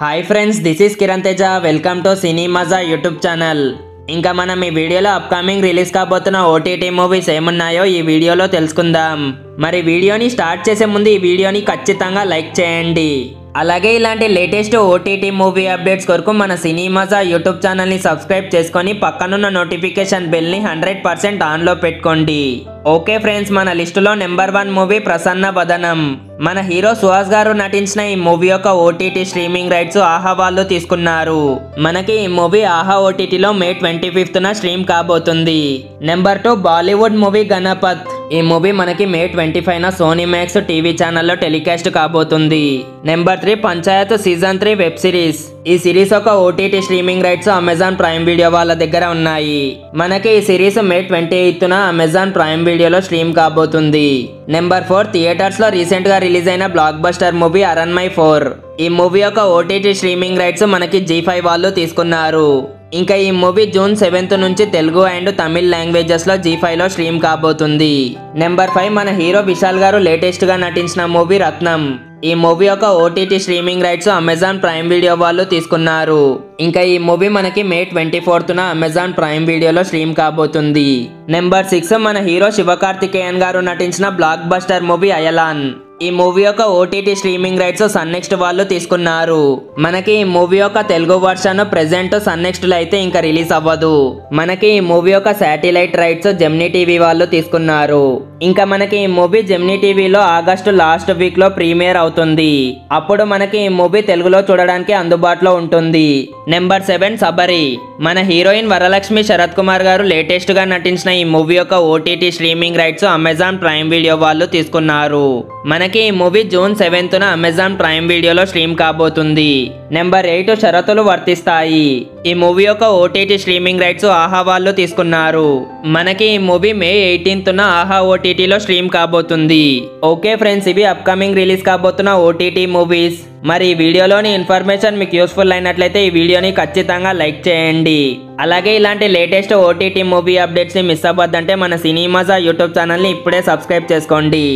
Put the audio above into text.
Hi friends, this is Kiran Teja. Welcome to సినీ మజా YouTube channel. ఇంకా మనం ఈ వీడియోలో అప్కమింగ్ రిలీజ్ కాబోతున్న ఓటీటీ మూవీస్ ఏమున్నాయో ఈ వీడియోలో తెలుసుకుందాం. మరి వీడియోని స్టార్ట్ చేసే ముందు ఈ వీడియోని ఖచ్చితంగా లైక్ చేయండి. అలాగే ఇలాంటి లేటెస్ట్ ఓటీటీ మూవీ అప్డేట్స్ కొరకు మన సినీ మజా యూట్యూబ్ ఛానల్ని సబ్స్క్రైబ్ చేసుకొని పక్కనున్న నోటిఫికేషన్ బెల్ని 100% ఆన్లో పెట్టుకోండి. ఓకే ఫ్రెండ్స్, మన లిస్టులో నెంబర్ 1 మూవీ ప్రసన్న వదనం. మన హీరో సుహాస్ గారు నటించిన ఈ మూవీ యొక్క ఓటీటీ స్ట్రీమింగ్ రైట్స్ ఆహా వాళ్ళు తీసుకున్నారు. మనకి ఈ మూవీ ఆహా ఓటీటీలో మే 25న స్ట్రీమ్ కాబోతుంది. Number 2 Bollywood movie Ganpat. ఈ మూవీ మనకి మే 25న సోనీ మ్యాక్స్ టీవీ ఛానల్లో టెలికాస్ట్ కాబోతుంది. Number 3 Panchayat season 3 web series. ఈ సిరీస్ ఒక OTT streaming rights Amazon prime video వాళ్ళ దగ్గర ఉన్నాయి. మనకి ఈ సిరీస్ మే 28న అమెజాన్ ప్రైమ్ వీడియోలో స్ట్రీమ్ కాబోతుంది. నెంబర్ 4 థియేటర్స్ లో రీసెంట్ గా రిలీజ్ అయిన బ్లాక్ బస్టర్ మూవీ అరణ్మయ్ 4. ఈ మూవీ యొక్క ఓటీటీ స్ట్రీమింగ్ రైట్స్ మనకి G5 వాళ్ళు తీసుకున్నారు. ఇంకా ఈ మూవీ జూన్ 7th నుంచి తెలుగు అండ్ తమిళ్ లాంగ్వేజెస్ లో G5లో స్ట్రీమ్ కాబోతుంది. నెంబర్ 5 మన హీరో విశాల్ గారు లేటెస్ట్ గా నటించిన మూవీ రత్నం. ఈ మూవీ యొక్క OTT streaming rights Amazon prime video వాళ్ళు తీసుకున్నారు. ఇంకా ఈ మూవీ మనకి మే 24న అమెజాన్ ప్రైమ్ వీడియోలో స్ట్రీమ్ కాబోతుంది. నెంబర్ 6 మన హీరో శివకార్తికేయన్ గారు నటించిన బ్లాక్ బస్టర్ మూవీ అయలాన్. ఈ మూవీ యొక్క ఓటీటీ స్ట్రీమింగ్ రైట్స్ సన్నెక్స్ట్ వాళ్ళు తీసుకున్నారు. మనకి ఈ మూవీ యొక్క తెలుగు వర్షన్ ప్రెసెంట్ సన్నెక్స్ట్ లో అయితే ఇంకా రిలీజ్ అవ్వదు. మనకి ఈ మూవీ యొక్క శాటిలైట్ రైట్స్ జెమినీ టీవీ వాళ్ళు తీసుకున్నారు. ఇంకా మనకి ఈ మూవీ జెమినీ టీవీలో ఆగస్టు లాస్ట్ వీక్ లో ప్రీమియర్ అవుతుంది. అప్పుడు మనకి ఈ మూవీ తెలుగులో చూడడానికి అందుబాటులో ఉంటుంది. నెంబర్ 7 సబరి. మన హీరోయిన్ వరలక్ష్మి శరత్ కుమార్ గారు లేటెస్ట్ గా నటించిన ఈ మూవీ యొక్క OTT streaming rights Amazon prime video వాళ్ళు తీసుకున్నారు. మనకి ఈ మూవీ జూన్ 7న అమెజాన్ ప్రైమ్ వీడియోలో స్ట్రీమ్ కాబోతుంది. నెంబర్ 8 షరతులు వర్తిస్తాయి. ఈ మూవీ యొక్క ఓటీటీ స్ట్రీమింగ్ రైట్స్ ఆహా వాళ్ళు తీసుకున్నారు. మనకి ఈ మూవీ మే 18న ఆహా ఓటీటీలో స్ట్రీమ్ కాబోతుంది. ఓకే ఫ్రెండ్స్, ఇవి అప్కమింగ్ రిలీజ్ కాబోతున్న ఓటీటీ మూవీస్. మరి ఈ వీడియోలోని ఇన్ఫర్మేషన్ మీకు యూస్ఫుల్ అయినట్లయితే ఈ వీడియోని ఖచ్చితంగా లైక్ చేయండి. అలాగే ఇలాంటి లేటెస్ట్ ఓటీటీ మూవీ అప్డేట్స్ని మిస్ అవ్వద్దంటే మన సినీ మజా యూట్యూబ్ ఛానల్ని ఇప్పుడే సబ్స్క్రైబ్ చేసుకోండి.